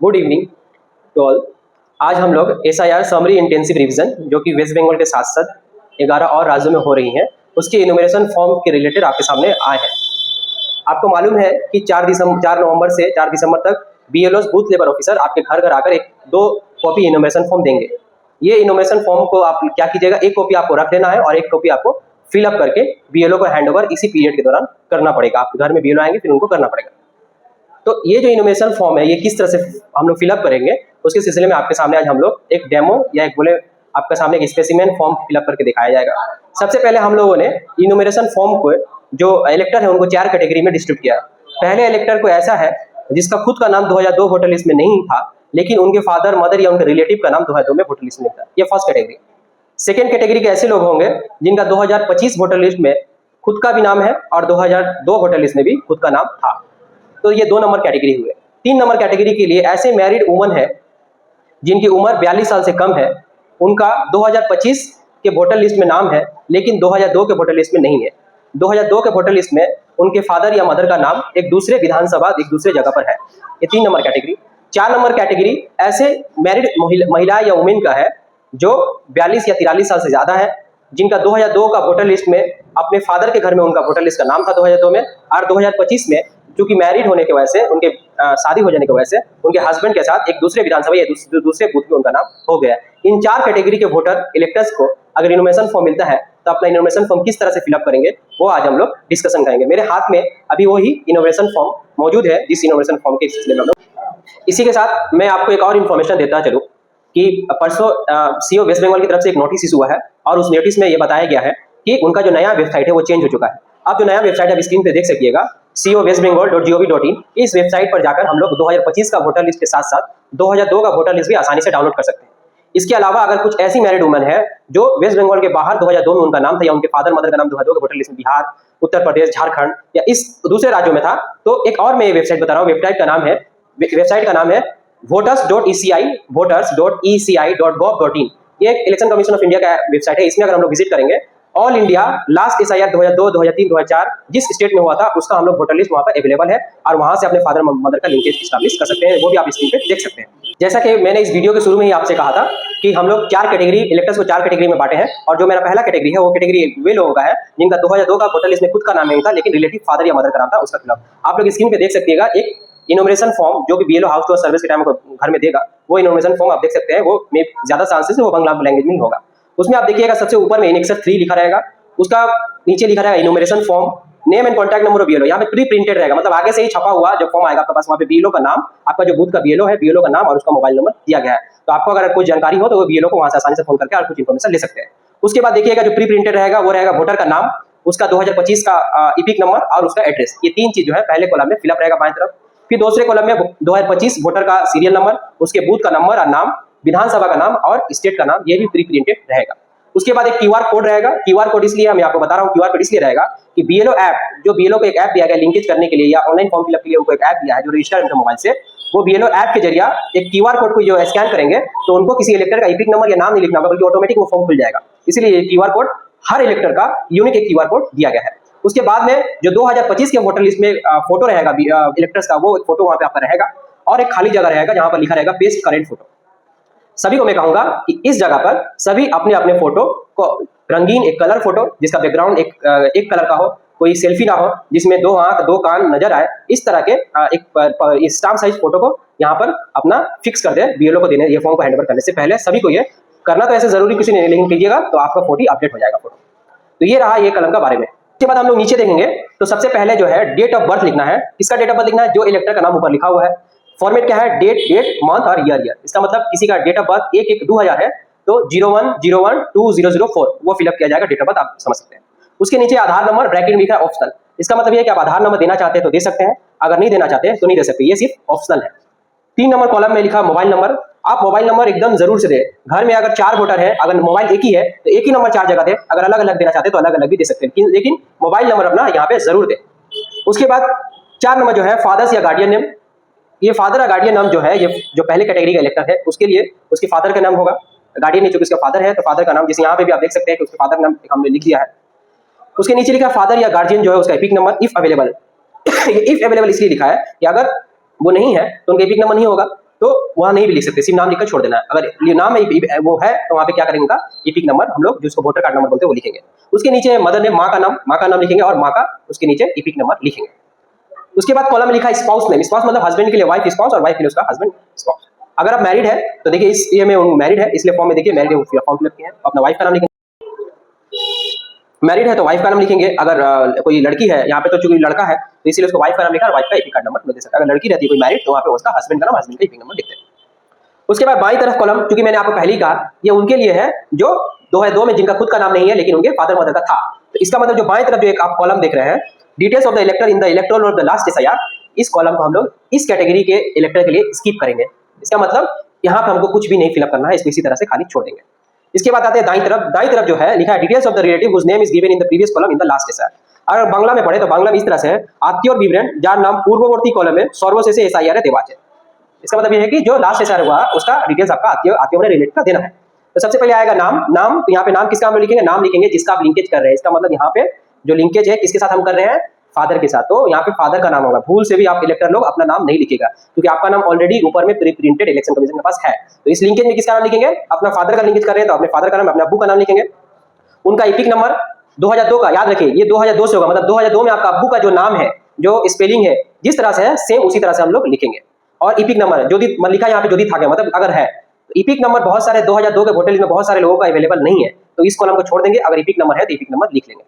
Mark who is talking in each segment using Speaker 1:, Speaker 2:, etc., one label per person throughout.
Speaker 1: Good evening to all. आज हम लोग SIR समरी इंटेंसिव रिवीजन जो कि वेस्ट बंगाल के साथ साथ 11 और राज्यों में हो रही हैं उसके इनोमिनेशन फॉर्म के रिलेटेड आपके सामने आए हैं। आपको मालूम है कि 4 नवंबर से 4 दिसंबर तक BLOs बूथ लेवल ऑफिसर आपके घर घर आकर 2 कॉपी इनोमिनेशन फॉर्म देंगे। ये इनोमिनेशन फॉर्म को आप क्या कीजिएगा, एक कॉपी आपको रख लेना है और एक कॉपी आपको फिलअप करके BLO को हैंड ओवर इसी पीरियड के दौरान करना पड़ेगा। आपके घर में BLO आएंगे फिर उनको करना पड़ेगा। तो ये जो इनोमिनेशन फॉर्म है ये किस तरह से हम लोग फिलअप करेंगे उसके सिलसिले में आपके सामने आज हम लोग एक डेमो या एक बोले आपके सामने एक स्पेसिमेन फॉर्म फिलअप करके दिखाया जाएगा। सबसे पहले हम लोगों ने इनोमिनेशन फॉर्म को जो इलेक्टर है उनको 4 कैटेगरी में डिस्ट्रीब्यूट किया। पहले इलेक्टर को ऐसा है जिसका खुद का नाम 2002 वोटर लिस्ट में नहीं था लेकिन उनके फादर मदर या उनके रिलेटिव का नाम 2002 में वोटर लिस्ट में था। ये फर्स्ट कैटेगरी। सेकेंड कैटेगरी के ऐसे लोग होंगे जिनका 2025 वोटर लिस्ट में खुद का भी नाम है और 2002 वोटर लिस्ट में भी खुद का नाम था। तो ये 2 नंबर कैटेगरी हुए। 3 नंबर कैटेगरी के लिए ऐसे मैरिड वुमन है जिनकी उम्र 42 साल से कम है, उनका 2025 के वोटर लिस्ट में नाम है लेकिन 2002 के वोटर लिस्ट में नहीं है। 2002 के वोटर लिस्ट में उनके फादर या मदर का नाम एक दूसरे विधानसभा एक दूसरे जगह पर है। ये 3 नंबर कैटेगरी। 4 नंबर कैटेगरी ऐसे मैरिड महिला या वुमेन का है जो 42 या 43 साल से ज्यादा है, जिनका 2002 का वोटर लिस्ट में अपने फादर के घर में उनका वोटर लिस्ट का नाम था 2002 में, और 2025 में क्योंकि मैरिड होने की वजह से उनके शादी हो जाने की वजह से उनके हस्बैंड के साथ एक दूसरे विधानसभा या दूसरे बूथ में उनका नाम हो गया। इन 4 कैटेगरी के वोटर इलेक्टर्स को अगर इनोमिनेशन फॉर्म मिलता है तो अपना इनोमिनेशन फॉर्म किस तरह से फिलअप करेंगे वो आज हम लोग डिस्कशन करेंगे। मेरे हाथ में अभी वही इनोमिनेशन फॉर्म मौजूद है जिस इनोमिनेशन फॉर्म के सिलसिले में हम लोग। इसी के साथ मैं आपको एक और इन्फॉर्मेशन देता चलूँ कि परसों CO वेस्ट बंगाल की तरफ से एक नोटिस इशू हुआ है और उस नोटिस में ये बताया गया है कि उनका जो नया वेबसाइट है वो चेंज हो चुका है। आप जो नया वेबसाइट आप स्क्रीन पे देख सकिएगा cowestbengal.gov.in। इस वेबसाइट पर जाकर हम लोग 2025 का वोटर लिस्ट के साथ साथ 2002 का वोटर लिस्ट भी आसानी से डाउनलोड कर सकते हैं। इसके अलावा अगर कुछ ऐसी मैरिड वुमन है जो वेस्ट बंगाल के बाहर 2002 में उनका नाम था या उनके फादर मदर का नाम 2002 के वोटर लिस्ट में बिहार, उत्तर प्रदेश, झारखंड या इस दूसरे राज्यों में था, तो एक और मैं वेबसाइट बता रहा हूँ। वेबसाइट का नाम है voters.eci.gov.in। ये एक इलेक्शन कमीशन ऑफ इंडिया का वेबसाइट है। इसमें अगर हम लोग विजिट करेंगे ऑल इंडिया लास्ट SIR 2002, 2003, 2004 जिस स्टेट में हुआ था उसका हम लोग वोटर लिस्ट वहाँ पर अवेलेबल है और वहाँ से अपने फादर मदर का लिंकेज स्टैब्लिश कर सकते हैं। वो भी आप स्क्रीन पे देख सकते हैं। जैसा कि मैंने इस वीडियो के शुरू में ही आपसे कहा था कि हम लोग 4 कैटेगरी इलेक्टर्स को 4 कैटेगरी में बांटे हैं और जो मेरा पहला कैटेगरी है वो कैटेगरी वे लोगों का है जिनका 2002 का वोटर लिस्ट में खुद का नाम नहीं था लेकिन रिलेटिव फादर या मदर का नाम था उसका खिलाफ। आप लोग स्क्रीन पे देख सकिएगा एक इनोमिनेशन फॉर्म जो कि BLO हाउस टू सर्विस के टाइम घर में देगा, वो इनोमिनेशन फॉर्म आप देख सकते हैं। वो में ज्यादा चांसेस है वो बंगला लैंग्वेज में होगा। उसमें आप देखिएगा सबसे ऊपर में इनेक्सर 3 लिखा रहेगा, उसका नीचे लिखा रहेगा enumeration form, name and contact number of BLO। यहाँ पे प्री प्रिंटेड रहेगा, मतलब आगे से ही छपा हुआ जो फॉर्म आएगा आपके पास वहाँ पे BLO का नाम, आपका जो बूथ का BLO है BLO का नाम और उसका मोबाइल नंबर दिया गया है। तो आपको अगर कोई जानकारी हो तो वो BLO को वहाँ से आसानी से फोन करके और कुछ इन्फॉर्मेशन ले सकते हैं। उसके बाद देखिएगा जो प्री प्रिंटेड रहेगा वो रहेगा वोटर का नाम, उसका 2025 का इपिक नंबर और उसका एड्रेस। ये 3 चीज जो है पहले कॉलम में फिलअप रहेगा बाएं तरफ। फिर दूसरे कॉलम में 2025 वोटर का सीरियल नंबर, उसके बूथ का नंबर और नाम, विधानसभा का नाम और स्टेट का नाम, ये भी प्री प्रिंटेड रहेगा। उसके बाद एक QR कोड रहेगा। QR कोड इसलिए मैं आपको बता रहा हूँ, QR कोड इसलिए रहेगा कि BLO ऐप, जो BLO को एक ऐप दिया गया लिंकेज करने के लिए या ऑनलाइन फॉर्म फिलअप के लिए उनको एक ऐप दिया है जो रजिस्टर है उनके मोबाइल से, वो BLO ऐप के जरिए एक QR कोड को जो स्कैन करेंगे तो उनको किसी इलेक्टर का इपिक नंबर या नाम नहीं लिखना होगा बल्कि ऑटोमेटिक वो फॉर्म खुल जाएगा। इसीलिए QR कोड हर इलेक्टर का यूनिक एक QR कोड दिया गया है। उसके बाद में जो 2025 के वोटर लिस्ट में फोटो रहेगा इलेक्टर्स का, वो फोटो वहां पे आपका रहेगा और एक खाली जगह रहेगा जहां पर लिखा रहेगा पेस्ट करेंट फोटो। सभी को मैं कहूंगा कि इस जगह पर सभी अपने अपने फोटो को रंगीन एक कलर फोटो जिसका बैकग्राउंड एक कलर का हो, कोई सेल्फी ना हो जिसमें 2 आंख 2 कान नजर आए, इस तरह के एक स्टाम्प साइज फोटो को यहाँ पर अपना फिक्स कर दे BLO को देने, ये फॉर्म को हैंडओवर करने से पहले सभी को ये करना। तो ऐसे जरूरी किसी ने नहीं कीजिएगा तो आपका फोटो अपडेट हो जाएगा फोटो। तो ये रहा ये कलम का बारे में। उसके बाद हम लोग नीचे देखेंगे तो सबसे पहले जो है डेट ऑफ बर्थ लिखना है। किसका डेट ऑफ बर्थ लिखना है? जो इलेक्टर का नाम ऊपर लिखा हुआ है। फॉर्मेट क्या है? डेट मंथ और ईयर। इसका मतलब किसी का डेट ऑफ बर्थ 1/1/2000 है तो 01/01/2004 वो फिलअप किया जाएगा डेट ऑफ बर्थ, आप समझ सकते हैं। उसके नीचे आधार नंबर ब्रैकेट में लिखा है ऑप्शनल। इसका मतलब ये है कि आप आधार नंबर देना चाहते हैं तो दे सकते हैं, अगर नहीं देना चाहते हैं तो नहीं दे सकते, ये सिर्फ ऑप्शनल है। 3 नंबर कॉलम में लिखा मोबाइल नंबर। आप मोबाइल नंबर एकदम जरूर से दे। घर में अगर 4 वोटर है, अगर मोबाइल एक ही है तो एक ही नंबर 4 जगह दे, अगर अलग अलग देना चाहते हैं तो अलग अलग भी दे सकते हैं, लेकिन मोबाइल नंबर अपना यहाँ पे जरूर दे। उसके बाद 4 नंबर जो है फादर्स या गार्डियन नेम। ये फादर या गार्डियन नाम जो है, ये जो पहले कैटेगरी का इलेक्टर है उसके लिए उसके फादर का नाम होगा। गार्डियन नहीं, चूंकि उसका फादर है तो फादर का नाम, जैसे यहाँ पे भी आप देख सकते हैं कि उसके फादर का नाम हमने लिख दिया है। उसके नीचे लिखा फादर या गार्जियन जो है उसका epic number if available. If available इसलिए लिखा है कि अगर वो नहीं है तो उनका एपिक नंबर नहीं होगा, तो वहाँ नहीं भी लिख सकते, सिर्फ नाम लिखकर छोड़ देना है। अगर ये नाम में वो है तो वहाँ पे क्या करेंगे, उनका ईपिक नंबर हम लोग जिसको वोटर कार्ड नंबर बोलते हैं वो लिखेंगे। उसके नीचे मदर नेम, माँ का नाम लिखेंगे और माँ का उसके नीचे ईपिक नंबर लिखेंगे। उसके बाद कॉलम में लिखा है स्पाउस नेम, स्पाउस मतलब हस्बैंड के लिए वाइफ स्पाउस और वाइफ के लिए उसका हस्बैंड स्पाउस। अगर आप मैरिड है तो देखिए इस ये में मैरिड है इसलिए फॉर्म में देखिए मैरिड फॉर्म फिलअप किया है, अपना वाइफ का नाम लिखेंगे। मैरिड है तो वाइफ का नाम लिखेंगे। अगर कोई लड़की है, यहाँ पे तो चूंकि लड़का है तो इसीलिए उसको वाइफ का नाम लिखा और वाइफ का ईपिक कार्ड नंबर दे सकता है। अगर लड़की रहती है कोई मैरिड तो वहाँ पे उसका हस्बैंड का नाम, हस्बैंड का ईपिक नंबर लिखते हैं। उसके बाद बाईं तरफ कॉलम, क्योंकि मैंने आपको पहले ही कहा ये उनके लिए है जो 2002 में जिनका खुद का नाम नहीं है लेकिन उनके फादर मदर का था। तो इसका मतलब जो बाईं तरफ जो एक आप कॉलम देख रहे हैं, details of the इलेक्टर in the electoral roll of the last SIR, इस कॉलम को हम लोग इस कैटेगरी के इलेक्टर के लिए स्किप करेंगे। इसका मतलब यहाँ पे हमको कुछ भी नहीं फिलअप करना है, इसको इसी तरह से खाली छोड़ देंगे। इसके बाद आते हैं दाईं तरफ जो है लिखा है details of the relative whose name is given in the previous column in the last SIR. अगर बांग्ला में पढ़े तो बांग्ला में इस तरह से है, आत्मीय और विवरण जार नाम पूर्ववर्ती कॉलम में सर्वशेषे एसआईआर देवाच है। इसका मतलब ये है कि जो लास्ट एसआईआर हुआ उसका डिटेल्स आपका आत्मीय वाले रिलेटिव का देना है। तो सबसे पहले आएगा नाम, तो यहाँ पे नाम किसका हम लिखेंगे, नाम लिखेंगे जिसका आप लिंकेज कर रहे हैं। इसका मतलब यहाँ पे जो लिंकेज है किसके साथ हम कर रहे हैं, फादर के साथ, तो यहाँ पे फादर का नाम होगा। भूल से भी आप इलेक्टर लोग अपना नाम नहीं लिखेगा क्योंकि आपका नाम ऑलरेडी ऊपर में प्रिंटेड इलेक्शन कमीशन के पास है। तो इस लिंकेज में किसका नाम लिखेंगे, अपना फादर का लिंकेज कर रहे हैं तो अपने फादर का नाम, अपने अब्बू का नाम लिखेंगे। उनका ईपिक नंबर 2002 का याद रखिए, ये 2002 से होगा, मतलब 2002 में आपका अब्बू का जो नाम है, जो स्पेलिंग है जिस तरह से है सेम उसी तरह से हम लोग लिखेंगे। और ईपिक नंबर जो लिखा यहाँ पे जो था गया, मतलब अगर है ईपिक नंबर बहुत सारे 2002 के वोटर लिस्ट में बहुत सारे लोगों का अवेलेबल नहीं है तो इस कॉलम को छोड़ देंगे। अगर ईपिक नंबर है तो ईपिक नंबर लिख लेंगे।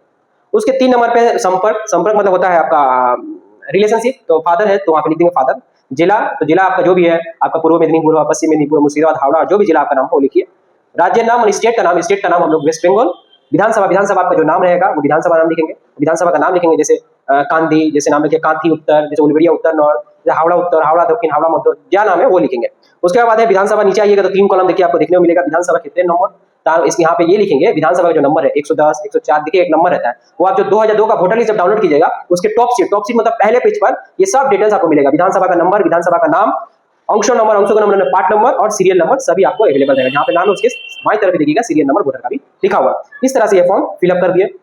Speaker 1: उसके 3 नंबर पे संपर्क मतलब होता है आपका रिलेशनशिप, तो फादर है तो वहाँ पे लिख देंगे फादर। जिला, तो जिला आपका जो भी है, आपका पूर्व मेदिनीपुर, पश्चिम मेदिनीपुर, मुर्शिदाबाद, हावड़ा, जो भी जिला आपका नाम हो वो लिखिए। राज्य नाम और स्टेट का नाम हम लोग वेस्ट बंगाल। विधानसभा आपका जो नाम रहेगा वो विधानसभा नाम लिखेंगे, विधानसभा का नाम लिखेंगे। जैसे कांधी, जैसे नाम लिखे कांथी उत्तर, जैसे उलबेड़िया उत्तर नॉर्थ, हावड़ा उत्तर, हावड़ा दक्षिण, हावड़ा मध्य, क्या नाम है वो लिखेंगे। उसके बाद है विधानसभा, नीचे आइएगा तो 3 कॉलम देखिए आपको देखने को मिलेगा विधानसभा क्षेत्र नंबर। इसके यहाँ पे ये लिखेंगे विधानसभा का जो नंबर है 110, 104, देखिए एक नंबर रहता है, वो आप जो 2002 का वोटर लिस्ट जब डाउनलोड कीजिएगा उसके टॉप सीट मतलब पहले पेज पर ये सब डिटेल्स आपको मिलेगा। विधानसभा का नंबर, विधानसभा का नाम, अंशों का नंबर, पार्ट नंबर और सीरियल नंबर सभी आपको अवेलेबल रहेगा। जहाँ पे नाम है उसके बाईं तरफ देखिएगा सीरियल नंबर वोटर का भी लिखा हुआ। इस तरह से ये फॉर्म फिलअप कर दिए।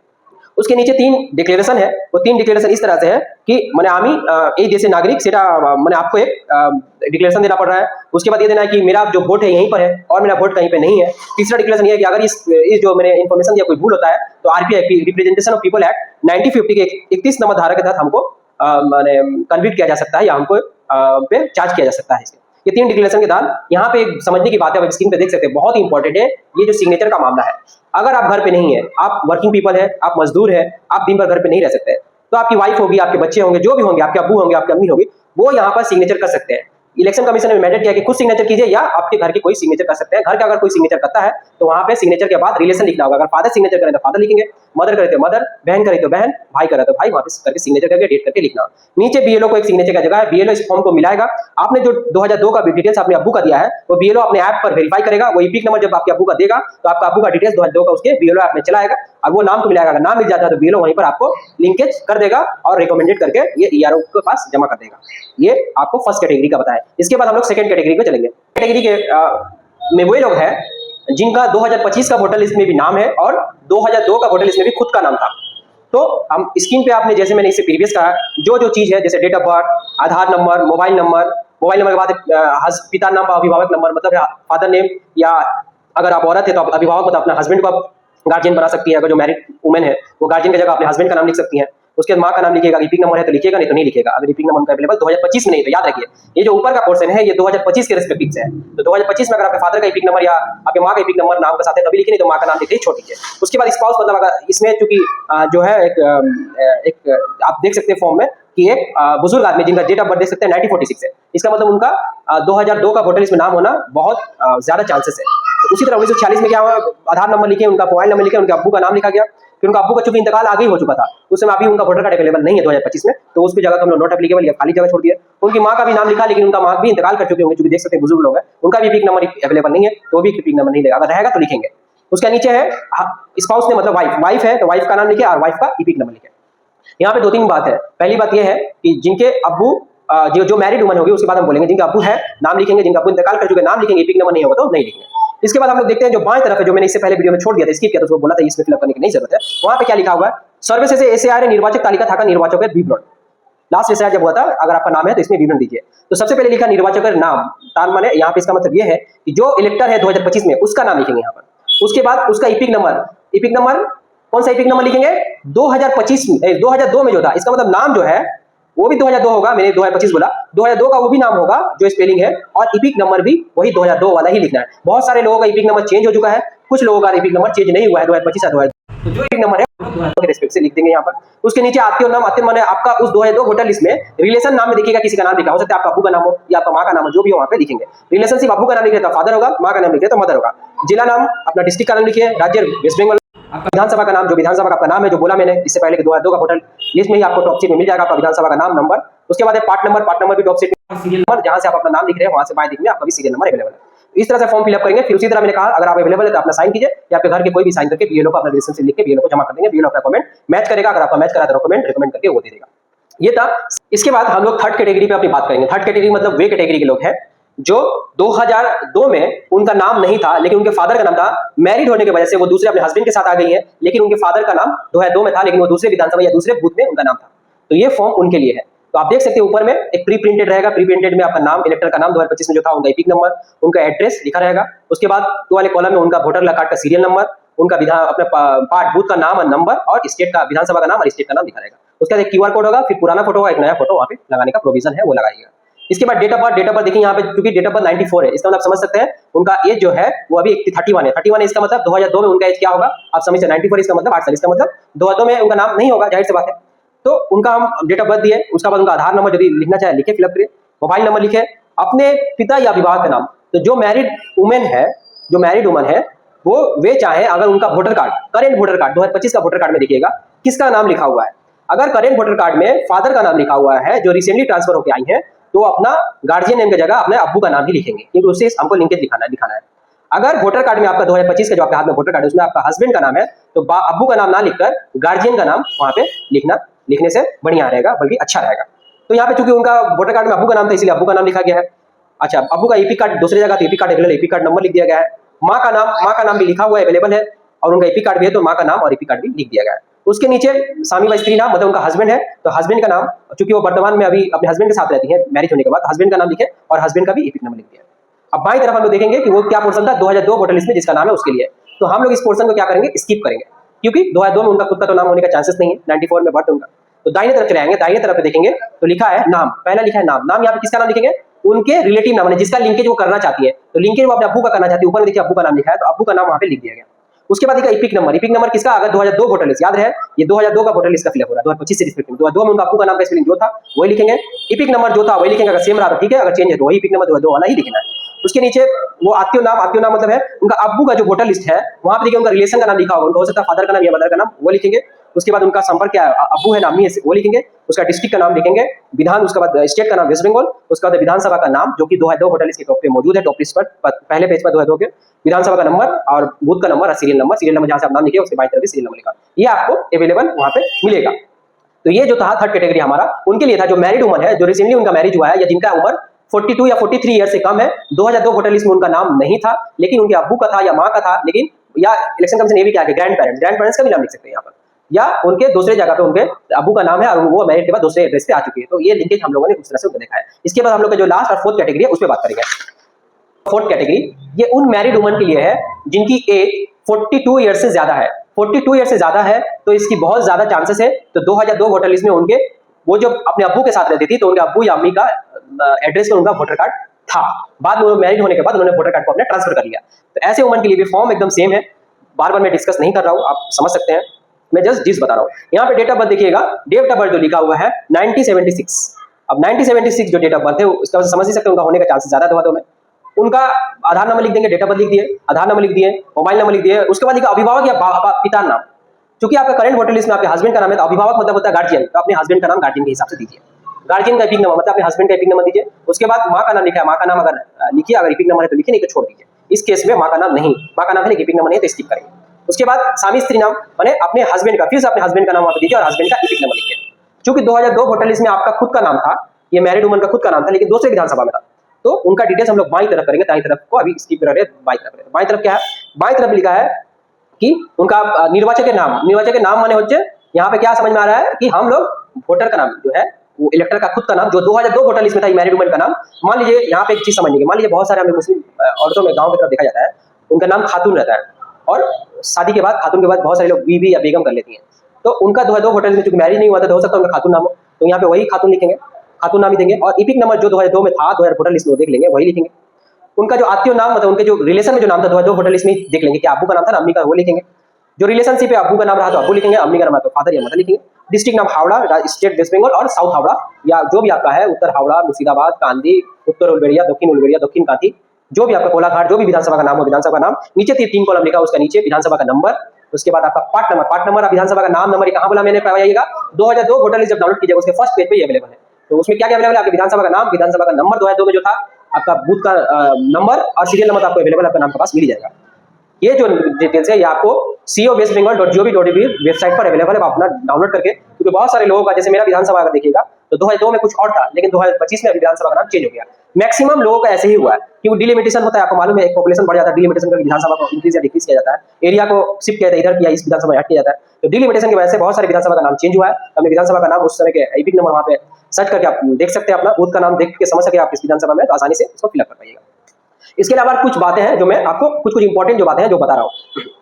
Speaker 1: उसके नीचे 3 डिक्लेरेशन है, वो 3 डिक्लेरेशन इस तरह से है कि मैंने आमी এই देश नागरिक सेटा मैंने आपको एक डिक्लेरेशन देना पड़ रहा है। उसके बाद ये देना है कि मेरा जो वोट है यहीं पर है और मेरा वोट कहीं पे नहीं है। तीसरा डिक्लेरेशन ये है कि अगर इस जो मैंने इन्फॉर्मेशन दिया कोई भूल होता है तो RPI representation of people act 1950 के 31 नंबर धारा के तहत हमको मैंने कन्विक्ट किया जा सकता है या हमको पे चार्ज किया जा सकता है। ये 3 डिक्लेरेशन के बाद यहाँ पे समझने की बात है, आप स्क्रीन पे देख सकते हैं, बहुत इंपॉर्टेंट है ये जो सिग्नेचर का मामला है। अगर आप घर पे नहीं है, आप वर्किंग पीपल है, आप मजदूर है, आप दिन भर घर पे नहीं रह सकते, तो आपकी वाइफ होगी, आपके बच्चे होंगे, जो भी होंगे, आपके अब्बू होंगे, आपकी अम्मी होगी, वो यहाँ पर सिग्नेचर कर सकते हैं। इलेक्शन कमीशन ने मैंडेट किया कि खुद सिग्नेचर कीजिए या आपके घर के कोई सिग्नेचर कर सकते हैं। घर का अगर कोई सिग्नेचर करता है तो वहां पे सिग्नेचर के बाद रिलेशन लिखना होगा। अगर फादर सिग्नेचर करें तो फादर लिखेंगे, मदर करे तो मदर, बहन करे तो बहन, भाई करे तो भाई, वहां पे करके सिग्नेचर करके डेट करके लिखना। नीचे बीएलओ को एक सिग्नेचर का जगह है, बीएलओ इस फॉर्म को मिलाएगा। आपने जो 2002 का डिटेल्स अपने अब्बू का दिया है वो बीएलओ अपने ऐप पर वेरीफाई करेगा। वो ईपिक नंबर जब आपके अब्बू का देगा तो आपका अब्बू का डिटेल्स 2002 का उसके बीएलओ ऐप में चलाएगा और वो नाम को मिलाएगा। अगर नाम मिल जाता है तो बीएलओ वहीं पर आपको लिंकेज कर देगा और रिकमेंडेड करके ये ईआरओ के पास जमा कर देगा। ये आपको फर्स्ट कैटेगरी का बताया। इसके बाद हम लोग सेकंड कैटेगरी पे चलेंगे। कैटेगरी के में वही लोग हैं जिनका 2025 का वोटर लिस्ट में भी नाम है और 2002 का वोटर लिस्ट में भी खुद का नाम था। तो हम स्क्रीन पे आपने जैसे मैंने इससे प्रीवियस कहा जो चीज है, जैसे date of birth, Aadhaar number, mobile number के बाद पिता नाम, अभिभावक नंबर मतलब फादर नेम, या अगर आप औरत है तो अभिभावक मतलब अपना हस्बैंड को आप गार्जियन बना सकती है। अगर जो मैरिड वुमेन है वो गार्जियन की जगह अपने हस्बैंड का नाम लिख सकती है। उसके बाद माँ का नाम लिखेगा, ईपिक नंबर है तो लिखेगा, नहीं तो नहीं लिखेगा। अगर ईपिक नंबर अवेलेबल 2025 में नहीं तो याद रखिए ये जो ऊपर का पोर्शन है ये 2025 के रिस्पेक्टिव से है। तो 2025 में अगर आपके फादर का ईपिक नंबर या आपके माँ का ईपिक नंबर नाम के साथ है तभी लिखिए, नहीं तो माँ का नाम लिखिए, छोड़ दीजिए। उसके बाद स्पाउस मतलब अगर इसमें चूंकि जो है एक आप देख सकते हैं फॉर्म में कि एक बुजुर्ग आदमी जिनका डेट ऑफ बर्थ देख सकते हैं 1946 है, इसका मतलब उनका 2002 का वोटर लिस्ट में नाम होना बहुत ज्यादा चांसेस है। तो उसी तरह 1946 में क्या हुआ, आधार नंबर लिखे, उनका मोबाइल नंबर लिखे, उनके अब्बू का नाम लिखा गया, फिर उनका अब्बू का चूंकि इंतकाल आगे ही हो चुका था उस समय अभी उनका वोटर कार्ड अवेलेबल नहीं है 2025 में, तो उसकी जगह हम लोग नॉट एप्लीकेबल या खाली जगह छोड़ दिया। उनकी माँ का भी नाम लिखा लेकिन उनका माँ भी इंतकाल कर चुके होंगे, चूंकि देख सकते हैं बुजुर्ग लोग हैं, उनका भी ईपिक नंबर अवेलेबल नहीं है तो भी ईपिक नंबर नहीं लेगा। अगर रहेगा तो लिखेंगे। उसका नीचे है स्पाउस ने मतलब वाइफ है तो वाइफ का नाम लिखे और वाइफ का ईपिक नंबर लिखे। यहाँ पे 2-3 बात है। पहली बात यह है कि जिनके अब्बू जो मैरिड वुमन होगी उसके बाद हम बोलेंगे, जिनका अब्बू है नाम लिखेंगे, जिनका अब्बू इंतकाल कर चुके नाम लिखेंगे, ईपिक नंबर नहीं होगा तो नहीं लिखेंगे। इसके बाद हम लोग देखते हैं जो बाएं तरफ है, जो मैंने इससे पहले वीडियो में छोड़ दिया था, स्किप किया था, उसको बोला था इसमें फिलअप करने की नहीं जरूरत है। वहां पे क्या लिखा हुआ है, सर्विसेज एसएआर निर्वाचक तालिका था निर्वाचक विवरण लास्ट एसआईआर जब हुआ था, अगर आपका नाम है तो इसमें विवरण दीजिए। तो सबसे पहले लिखा निर्वाचक का नाम, तार माने यहाँ पे इसका मतलब ये है कि जो इलेक्टर है 2025 में उसका नाम लिखेंगे यहाँ पर। उसके बाद उसका ईपिक नंबर कौन सा ईपिक नंबर लिखेंगे, 2025 में 2002 में जो था, इसका मतलब नाम जो है वो भी 2002 होगा, मैंने 2025 बोला, 2002 का वो भी नाम होगा जो स्पेलिंग है, और ईपिक नंबर भी वही 2002 वाला ही लिखना है। बहुत सारे लोगों का ईपिक नंबर चेंज हो चुका है, कुछ लोगों का ईपिक नंबर चेंज नहीं हुआ है 2025 या 2002, तो जो ईपिक नंबर है 2002 के रिस्पेक्ट से लिख देंगे यहाँ पर। उसके नीचे आत्मीय नाम, आत्मीय माने आपका उस 2002 वोटर लिस्ट में रिलेशन नाम में देखिएगा किसी का नाम लिखा हो सकता है, आपका अब्बू का नाम हो या आपका माँ का नाम हो, जो भी हो वहाँ पे लिखेंगे। रिलेशनशिप अब्बू का नाम लिखे तो फादर होगा, माँ का नाम लिखे तो मदर होगा। जिला नाम अपना डिस्ट्रिक्ट का नाम लिखिए, राज्य वेस्ट बंगाल, आपका विधानसभा का नाम, जो विधानसभा का आपका नाम है, जो बोला मैंने इससे पहले कि 2002 का वोटर लिस्ट में ही आपको टॉप सीट में मिल जाएगा आपका विधानसभा का नाम, नंबर। उसके बाद है पार्ट नंबर भी टॉप सीट में, सीरियल नंबर, जहां से आप अपना नाम लिख रहे हैं वहां से बाएं दिख में आपका भी सीरियल नंबर अवेलेबल है। इस तरह से फॉर्म फिलअप करेंगे। फिर उसी तरह मैंने कहा अगर आप अवेलेबल है तो अपना साइन कीजिए, या आपके घर के कोई भी साइन करके बीएलओ को अपना रिलेशनशिप लिख के बीएलओ को जमा कर देंगे। बीएलओ अपना कमेंट मैच करेगा, अगर आपका मैच करा तो डॉक्यूमेंट रिकमेंड करके वो दे देगा। ये था। इसके बाद हम लोग थर्ड कैटेगरी पे अपनी बात करेंगे। थर्ड कैटेगरी मतलब वे कैटेगरी के लोग हैं जो 2002 में उनका नाम नहीं था, लेकिन उनके फादर का नाम था। मैरिड होने की वजह से वो दूसरे अपने हस्बैंड के साथ आ गई है, लेकिन उनके फादर का नाम 2002 में था, लेकिन वो दूसरे विधानसभा या दूसरे बूथ में उनका नाम था। तो ये फॉर्म उनके लिए है। तो आप देख सकते हैं ऊपर में एक प्री प्रिंटेड रहेगा, प्री प्रिंटेड में आपका नाम, इलेक्टर का नाम 2025 में जो था, उनका ईपिक नंबर, उनका एड्रेस लिखा रहेगा। उसके बाद दो वाले कॉलम में उनका वोटर कार्ड का सीरियल नंबर, उनका विधान अपने पार्ट बूथ का नाम और नंबर, और स्टेट का विधानसभा का नाम और स्टेट का नाम लिखा रहेगा। उसका एक क्यूआर कोड होगा, फिर पुराना फोटो होगा, एक नया फोटो वहाँ पे लगाने का प्रोविजन है, वो लगाइएगा। इसके बाद डेट ऑफ बर्थ देखिए यहाँ पे, क्योंकि डेट ऑफ बर्थ 94 है, इसका मतलब समझ सकते हैं उनका एज जो है वो अभी 31 है। 31 है, इसका मतलब 2002 में उनका एज क्या होगा आप समझते हैं। 94 इसका मतलब 8 साल, इसका मतलब 2002 में उनका नाम नहीं होगा, जाहिर सी बात है। तो उनका हम डेट ऑफ बर्थ दिए, उसके बाद उनका आधार नंबर यदि लिखना चाहे लिखे, फिलअप करिए। मोबाइल नंबर लिखे, अपने पिता या विवाह का नाम। तो जो मैरिड वुमन है वो वे चाहे अगर उनका voter card, current voter card 2025 का वोटर कार्ड में देखिएगा किसका नाम लिखा हुआ है। अगर करेंट वोटर कार्ड में फादर का नाम लिखा हुआ है जो रिसेंटली ट्रांसफर होकर आई है, तो अपना गार्जियन नेम की जगह अपने अब्बू का नाम ही लिखेंगे, क्योंकि उससे हमको लिंकेज दिखाना है। अगर वोटर कार्ड में आपका 2025 का जो आपके हाथ में वोटर कार्ड है उसमें आपका हस्बैंड का नाम है, तो अब्बू का नाम ना लिखकर गार्जियन का नाम वहां पे लिखने से बढ़िया रहेगा, बल्कि अच्छा रहेगा। तो यहाँ पे चूंकि उनका वोटर कार्ड में अब्बू का नाम था, इसलिए अब्बू का नाम लिखा गया है। अच्छा, अब्बू का ईपिक कार्ड दूसरी जगह, तो EPIC card EPIC card number लिख दिया गया है। माँ का नाम भी लिखा हुआ है, अवेलेबल है, और उनका ईपिक कार्ड भी है, तो माँ का नाम और ईपिक कार्ड भी लिख दिया गया है। उसके नीचे स्वामी व स्त्री नाम, मतलब उनका हस्बैंड है, तो हस्बैंड का नाम, चूंकि वो वर्तमान में अभी अपने हस्बैंड के साथ रहती है मैरिज होने के बाद, हस्बैंड का नाम लिखे और हस्बैंड का भी ईपिक नंबर लिख दिया। अब बाईं तरफ हम लोग देखेंगे कि वो क्या पोर्शन था 2002 वोटर लिस्ट में जिसका नाम है उसके लिए। तो हम लोग इस पोर्शन को क्या करेंगे, स्किप करेंगे, क्योंकि 2002 में उनका खुद का तो नाम होने का चांसेस नहीं है, 94 में बर्थ उनका। तो दाहिने तरफ चले आएंगे, दाहिने तरफ पे देखेंगे तो लिखा है नाम, पहला लिखा है नाम। यहाँ पे किसका नाम लिखेंगे, उनके रिलेटिव नाम, जिसका लिंकेज वो करना चाहती है। तो लिंकेज वो अपने अब्बू का करना चाहती है, ऊपर में देखिए अब्बू का नाम लिखा है, तो अब्बू का नाम वहाँ पे लिख दिया गया। उसके बाद ईपिक नंबर किसका, अगर 2002 वोटर लिस्ट याद है, ये 2002 का वोटर लिस्ट का फिलअप हो रहा है 2025 से रिस्पेक्ट में। 2002 में उनका अब्बू का नाम का स्पेलिंग जो था वही लिखेंगे, ईपिक नंबर जो था वही लिखेंगे, अगर सेम रहा तो ठीक है, अगर चेंज है तो वही ईपिक नंबर 2002 वाला ही लिखना है। उसके नीचे वो आत्मीय नाम मतलब है उनका अब्बू का जो वोटर लिस्ट है, वहां पे देखिए उनका रिलेशन का नाम लिखा होगा, उनका हो सकता है फादर का नाम या मदर का नाम, वो लिखेंगे। उसके बाद उनका संपर्क क्या है, अब्बू है नाम नहीं है, वो लिखेंगे। उसका डिस्ट्रिक्ट का नाम लिखेंगे, उसके बाद स्टेट का नाम वेस्ट बंगाल, उसके बाद विधानसभा का नाम जो कि 2002 वोटर लिस्ट के टॉप पे मौजूद है, टॉप लिस्ट पर पहले पेज पर 2002 के विधानसभा का नंबर और बूथ का नंबर और सीरियल नंबर जहां से आप नाम लिखे उसके बाईं तरफ सीरियल नंबर लिखा, ये आपको अवेलेबल वहां पे मिलेगा। तो ये जो था थर्ड कैटेगरी हमारा उनके लिए था, जो मैरिड वुमन है, जो रिसेंटली उनका मैरिज हुआ है या जिनका उम्र 42 या 43 ईयर से कम है। 2002 वोटर लिस्ट में उनका नाम नहीं था, लेकिन उनके अब्बू का था या माँ का था, लेकिन या इलेक्शन कमीशन ये भी क्या है, ग्रैंड पेरेंट्स का भी नाम लिख सकते हैं यहाँ पर, या उनके दूसरे जगह पे उनके अब्बू का नाम है और वो मैरिड के बाद दूसरे एड्रेस पे आ चुकी है। तो ये लिंकेज हम लोगों ने उस तरह से देखा है। इसके बाद हम लोग का जो लास्ट और फोर्थ कैटेगरी है उस पर बात करेंगे। फोर्थ कैटेगरी ये उन मैरिड वुमन के लिए है जिनकी एज 42 ईयर से ज्यादा है। 42 ईयर से ज्यादा है तो इसकी बहुत ज्यादा चांसेस है। तो 2002 वोटर लिस्ट में उनके वो जो अपने अब्बू के साथ रहती थी, तो उनके अब्बू या अम्मी का एड्रेस में उनका वोटर कार्ड था। बाद में मैरिड होने के बाद उन्होंने वोटर कार्ड को अपने ट्रांसफर कर लिया। तो ऐसे वुमन के लिए भी फॉर्म एकदम सेम है, बार बार मैं डिस्कस नहीं कर रहा हूँ, आप समझ सकते हैं, मैं जस्ट बता रहा हूँ। यहाँ पे डेट ऑफ बर्थ देखिएगा, डेट ऑफ बर्थ जो लिखा हुआ है 1976। अब 1976 जो डेट ऑफ बर्थ है उसका समझ ही सकते हैं, उनका होने का चांसेस ज्यादा था। में उनका आधार नंबर लिख देंगे, डेट ऑफ बर्थ लिख दिए, आधार नंबर लिख दिए, मोबाइल नंबर लिख दिए। उसके बाद लिखा अभिभावक या पिता नाम। क्योंकि आपका करंट वोटर लिस्ट में आपके हस्बैंड का नाम है, तो अभिभावक मतलब होता है गार्जियन, तो अपने हस्बैंड का नाम गार्जियन के हिसाब से दीजिए। गार्जियन का एपिक नंबर मतलब अपने हस्बैंड का एपिक नंबर दीजिए। उसके बाद माँ का नाम लिखा है, माँ का नाम अगर लिखिए, अगर एपिक नंबर है तो लिखिए, नहीं तो छोड़ दीजिए। इस केस में माँ का नाम नहीं, माँ का नाम है लेकिन एपिक नंबर नहीं, तो स्किप करेंगे। उसके बाद स्वामी स्त्री नाम माने अपने हस्बैंड का, फिर से अपने हस्बैंड का नाम वहां पे दीजिए और हस्बैंड का एपिक नंबर लिखिए। क्योंकि 2002 वोटर लिस्ट में आपका खुद का नाम था, ये मैरिड वुमन का खुद का नाम था, लेकिन दूसरे विधानसभा में था, तो उनका डिटेल्स हम लोग बाईं तरफ करेंगे, दाईं तरफ को अभी स्किप कर रहे हैं, बाईं तरफ करेंगे। बाईं तरफ क्या है, बाईं तरफ लिखा है कि उनका निर्वाचक के नाम माने होते, यहाँ पे क्या समझ में आ रहा है कि हम लोग वोटर का नाम जो है वो इलेक्टर का खुद का नाम, जो 2002 वोटर लिस्ट में था मैरिड वुमेन का नाम। मान लीजिए यहाँ पे एक चीज समझ लीजिए, मान लीजिए बहुत सारे हमें मुस्लिम औरतों में गाँव की तरफ देखा जाता है, उनका नाम खातून रहता है, और शादी के बाद खातून के बाद बहुत सारे लोग बीवी या बेगम कर लेती हैं, तो उनका 2002 वोटर लिस्ट में चूंकि मैरिज नहीं हुआ था, तो हो सकता है उनका खातून नाम हो, तो यहाँ पे वही खातून लिखेंगे, खातून नाम ही देंगे। और इपिक नंबर जो 2002 में था 2000 वोटर लिस्ट में, वो देख लेंगे, वही लिखेंगे। उनका जो आत्मीय नाम, मतलब उनके जो रिलेशन में जो नाम था 2002 वोटर लिस्ट में देख लेंगे कि अब्बू का नाम था ना, अम्मी का, वो लिखेंगे। जो रिलेशनशिप है, अब्बू का नाम रहा तो अब्बू लिखेंगे, अम्मी का नाम है तो फादर या मदर लिखेंगे। डिस्ट्रिक्ट नाम हावड़ा, स्टेट वेस्ट बंगाल और साउथ हावड़ा, या जो भी आपका है, उत्तर हावड़ा, मुर्शिदाबाद, कांदी, उत्तर उलबेड़िया, दक्षिण कांती, जो भी आपका कोलाघाट, जो भी विधानसभा का नाम हो, विधानसभा का नाम, नीचे 3 कॉलम लिखा, उसका नीचे विधानसभा का नंबर, उसके बाद आपका पार्ट नंबर विधानसभा का नाम, नंबर कहाँ बोला मैंने, पाइएगा 2002 वोटर लिस्ट जब डाउनलोड कीजिएगा उसके फर्स्ट पेज पे अवेलेबल है। तो उसमें क्या क्या अवेलेबल है, आपके विधानसभा का नाम, विधानसभा का नंबर 2002 में जो था, आपका बूथ का नंबर और सीरियल नंबर आपको अवेलेबल आपका नाम के पास मिल जाएगा। ये जो डिटेल्स है ये आपको co.westbengal.gov.in वेबसाइट पर अवेलेबल है, आप अपना डाउनलोड करके, क्योंकि बहुत सारे लोगों का, जैसे मेरा विधानसभा का देखिएगा तो 2002 में कुछ और था, लेकिन 2025 में अभी विधानसभा का नाम चेंज हो गया। मैक्सिमम लोगों का ऐसे ही हुआ है, क्योंकि डिलिमिटेशन होता है, आपको मालूम है, एक पॉपुलेशन बढ़ जाता है, डिलिमिटेशन करके विधानसभा को इंक्रीज या डिक्रीज किया जाता है, एरिया को शिफ्ट किया जाता है, इधर किया, इस विधानसभा में हट किया जाता है। तो डिलिमिटेशन की वजह से बहुत सारे विधानसभा का नाम चेंज हुआ है। हमने विधानसभा का नाम उस समय के एपिक नंबर वहाँ पे सर्च करके आप देख सकते हैं, अपना बूथ का नाम देख के समझ सके आप इस विधानसभा में, तो आसानी से उसको फिलअप कर पाइएगा। इसके अलावा कुछ बातें हैं जो मैं आपको कुछ इंपॉर्टेंट जो बातें हैं जो बता रहा हूँ,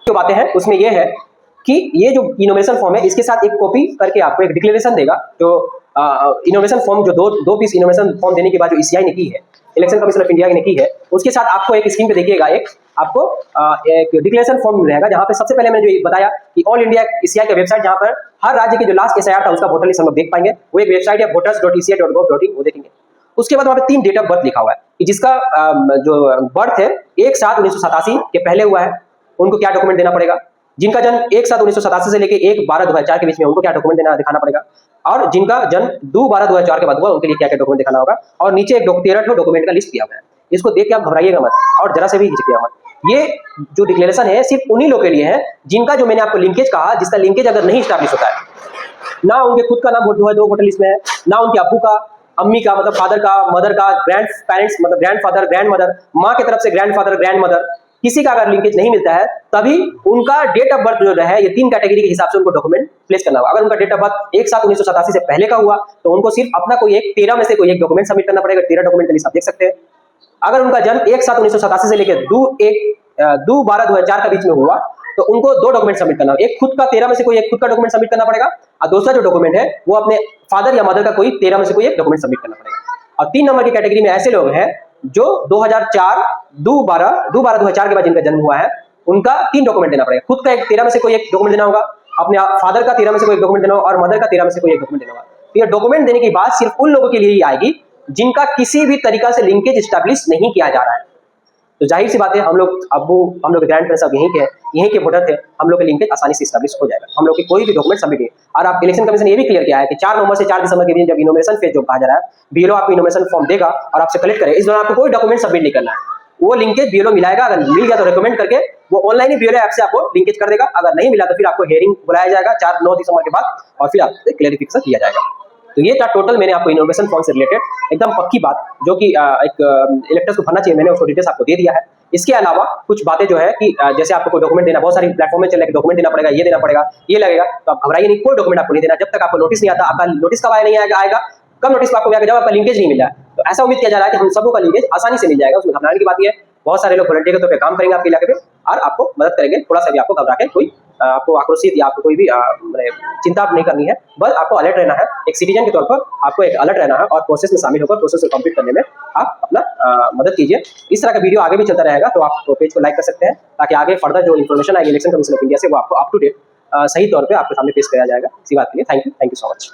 Speaker 1: जो बातें हैं उसमें ये है कि ये जो इनोवेशन फॉर्म है, इसके साथ एक कॉपी करके आपको एक डिक्लेरेशन देगा। जो इनोवेशन फॉर्म, जो दो पीस इनोवेशन फॉर्म देने के बाद जो ईसीआई ने की है, इलेक्शन कमीशन ऑफ इंडिया ने की है, उसके साथ आपको एक स्क्रीन पे देखिएगा, एक आपको एक डिक्लेरेशन फॉर्म रहेगा, जहां पे सबसे पहले मैंने जो बताया कि ऑल इंडिया ईसीआई का वेबसाइट, जहां पर हर राज्य के जो लास्ट एसआईआर था उसका वोटर लिस्ट हम लोग देख पाएंगे। वो एक वेबसाइट है voters.eci.gov.in, वो देखेंगे। उसके बाद वहाँ पे 3 डेट ऑफ बर्थ लिखा हुआ है कि जिसका जो बर्थ है 1/7/1987 के पहले हुआ है, उनको क्या डॉक्यूमेंट देना पड़ेगा। जिनका जन्म 1/7/1987 से लेके 1/12/2004 के बीच में, उनको क्या डॉक्यूमेंट दिखाना पड़ेगा। और जिनका जन्म 2/12/2004 के बाद हुआ, उनके लिए क्या क्या डॉक्यूमेंट दिखाना होगा। और नीचे एक 13 डॉक्यूमेंट का लिस्ट दिया हुआ है। इसको देख के आप घबराइएगा मत और जरा से भी हिचकिएगा मत। ये जो डिक्लेरेशन है सिर्फ उन्हीं लोगों के लिए है जिनका, जो मैंने आपको लिंकेज कहा, जिसका लिंकेज अगर नहीं स्टैब्लिश होता है, ना उनके खुद का नाम 2002 वोटर लिस्ट में है, ना उनके अब्बू का, अम्मी का मतलब फादर का, मदर का, ग्रैंड पेरेंट्स मतलब ग्रैंडफादर, ग्रैंडमदर, माँ की तरफ से ग्रैंडफादर, ग्रैंडमदर, किसी का अगर लिंकेज नहीं मिलता है, तभी उनका डेट ऑफ बर्थ जो है, ये 3 कैटेगरी के हिसाब से उनको डॉक्यूमेंट प्लेस करना होगा। अगर उनका डेट ऑफ बर्थ 1/7/1987 से पहले का हुआ, तो उनको सिर्फ अपना कोई एक 13 में से कोई एक डॉक्यूमेंट सबमिट करना पड़ेगा। 13 डॉक्यूमेंट का लिस्ट आप देख सकते हैं। अगर उनका जन्म 1/7/1987 से लेकर 2/12/2004 के बीच में हुआ, तो उनको 2 डॉक्यूमेंट सबमिट करना होगा। एक खुद का 13 में से कोई एक खुद का डॉक्यूमेंट सबमिट करना पड़ेगा, और दूसरा जो डॉक्यूमेंट है वो अपने फादर या मदर का कोई 13 में से कोई एक डॉक्यूमेंट सबमिट करना पड़ेगा। और 3 नंबर की कैटेगरी में ऐसे लोग हैं जो 2004 2/12/2004 के बाद जिनका जन्म हुआ है, उनका 3 डॉक्यूमेंट देना पड़ेगा। खुद का एक 13 में से कोई एक डॉक्यूमेंट देना होगा, अपने फादर का 13 में से कोई एक डॉक्यूमेंट देना होगा, और मदर का 13 में से कोई एक डॉक्यूमेंट देना होगा। तो ये डॉक्यूमेंट देने की बात सिर्फ उन लोगों के लिए ही आएगी जिनका किसी भी तरीका से लिंकेज स्टैब्लिश नहीं किया जा रहा है। तो जाहिर सी बात है, हम लोग अब्बू, हम लोग के ग्रैंड पेरेंट्स सब यहीं के वोटर थे, हम लोग के लिंकेज आसानी से स्टैब्लिश हो जाएगा। हम लोग के कोई भी डॉक्यूमेंट सबमिट है। और आप इलेक्शन कमीशन ये भी क्लियर किया है कि 4 नवंबर से 4 दिसंबर के बीच जब इनोमिनेशन फेज जो कहा जा रहा है, बीएलओ आपको इनोमिनेशन फॉर्म देगा और आपसे कलेक्ट करेगा। इस दौरान आपको कोई डॉक्यूमेंट सबमिट नहीं करना है। वो लिंकेज बीएलओ मिलाएगा, अगर मिल गया तो रिकमेंड करके वो ऑनलाइन ही बीएलओ ऐप से आपको लिंकेज कर देगा। अगर नहीं मिला तो फिर आपको हियरिंग बुलाया जाएगा 9 दिसंबर के बाद, और फिर आपसे क्लैरिफिकेशन दिया जाएगा। तो ये था टोटल मैंने आपको इनोवेशन फॉर्म से रिलेटेड एकदम पक्की बात, जो कि एक इलेक्टर्स को भरना चाहिए, मैंने उसको डिटेल्स आपको दे दिया है। इसके अलावा कुछ बातें जो है कि जैसे आपको कोई डॉक्यूमेंट देना, बहुत सारी प्लेटफॉर्म में चले डॉक्यूमेंट देना पड़ेगा, ये देना पड़ेगा, ये लगेगा, तो आप घबराइए नहीं, कोई डॉक्यूमेंट आपको नहीं देना जब तक आपको नोटिस नहीं आता। आपका नोटिस कब नहीं आएगा, कब नोटिस आपको आएगा, जब आपका लिंकेज नहीं मिला। तो ऐसा उम्मीद किया जा रहा है कि हम सबको का लिंकेज आसानी से मिल जाएगा, उसमें घबराने की बात ये है। बहुत सारे लोग वॉलंटियर के तौर पे काम करेंगे आपके इलाके पे और आपको मदद करेंगे। थोड़ा सा भी आपको घबरा के कोई आपको आक्रोशित या आपको कोई भी चिंता नहीं करनी है, बस आपको अलर्ट रहना है। एक सिटीजन के तौर पर आपको एक अलर्ट रहना है और प्रोसेस में शामिल होकर प्रोसेस को कंप्लीट करने में आप अपना मदद कीजिए। इस तरह का वीडियो आगे भी चलता रहेगा, तो आप पेज को लाइक कर सकते हैं ताकि आगे फर्दर जो इन्फॉर्मेशन आएगी इलेक्शन कमीशन ऑफ इंडिया से, वो आपको अप टू डेट सही तौर पे आपके सामने पेश किया जाएगा। इसी बात के लिए थैंक यू सो मच।